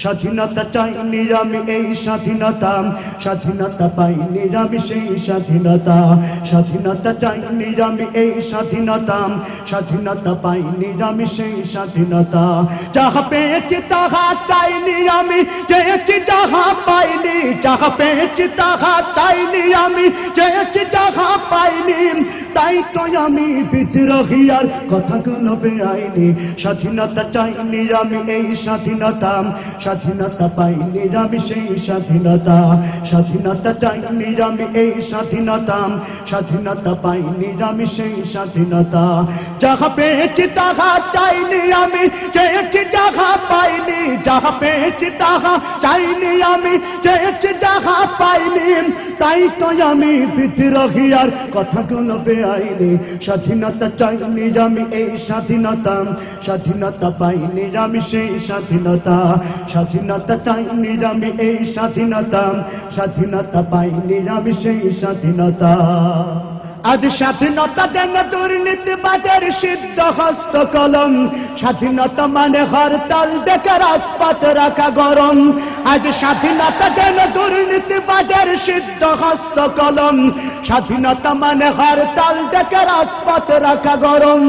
স্বাধীনতা চাইনি আমি এই স্বাধীনতা, স্বাধীনতা পাইনি আমি সেই স্বাধীনতা, স্বাধীনতা চাইনি আমি এই স্বাধীনতা, স্বাধীনতা পাইনি আমি সেই স্বাধীনতা। যাহা পেয়েছি তাহা চাইনি আমি, চেয়েছি যাহা পাইনি, যাহা পেয়েছি তাহা চাইনি আমি, চেয়েছি যাহা পাইনি, তাই তো আমি বিদ্রোহী আর কথাগুলো বেআইনি। স্বাধীনতা চাইনি আমি এই স্বাধীনতা, স্বাধীনতা পাইনি আমি সেই স্বাধীনতা, স্বাধীনতা চাইনি আমি এই স্বাধীনতা, স্বাধীনতা পাইনি আমি সেই স্বাধীনতা। যাহা পেয়েছি তাহা চাইনি আমি, চেয়েছি যাহা পাইনি, যাহা পেয়েছি তাহা চাইনি আমি, চেয়েছি যাহা পাইনি, তাই তো আমি বিদ্রোহী আর কথাগুলো বেআইনি। স্বাধীনতা চাইনি আমি এই স্বাধীনতা, স্বাধীনতা পাইনি আমি সেই স্বাধীনতা, স্বাধীনতা চাইনি আমি এই স্বাধীনতা, স্বাধীনতা পাইনি আমি সেই স্বাধীনতা। আজ স্বাধীনতা দেন দুর্নীতিবাজের সিদ্ধ হস্ত কলম, স্বাধীনতা মানে হরতাল ডেকে রাজপথ রাখা গরম। আজ স্বাধীনতা দেন দুর্নীতিবাজের সিদ্ধ হস্ত কলম, স্বাধীনতা মানে হরতাল ডেকে রাজপথ রাখা গরম।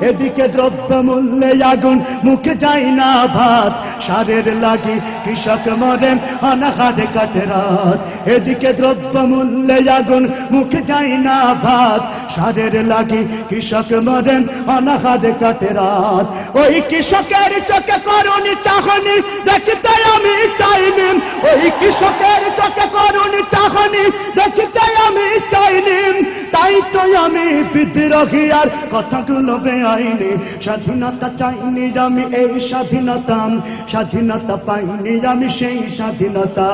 এদিকে দ্রব্য মূল্যে আগুন, মুখে যায় না ভাত, সারের লাগি কৃষক মরে অনাহারে কাটে রাত। এদিকে দ্রব্য মূল্যে আগুন, মুখে যায় না ভাত, সারের লাগি কৃষক মরে অনাহারে কাটে রাত। ওই কৃষকের চোখে করুণী চাহনি দেখিতে আমি চাইনি, ওই কৃষকের চোখে করুণী চাহনি দেখিতে আমি চাইনি, তাই তো আমি বিদ্রোহী আর কথাগুলো বেআইনি। স্বাধীনতা চাইনি আমি এই স্বাধীনতা, স্বাধীনতা পাইনি আমি সেই স্বাধীনতা।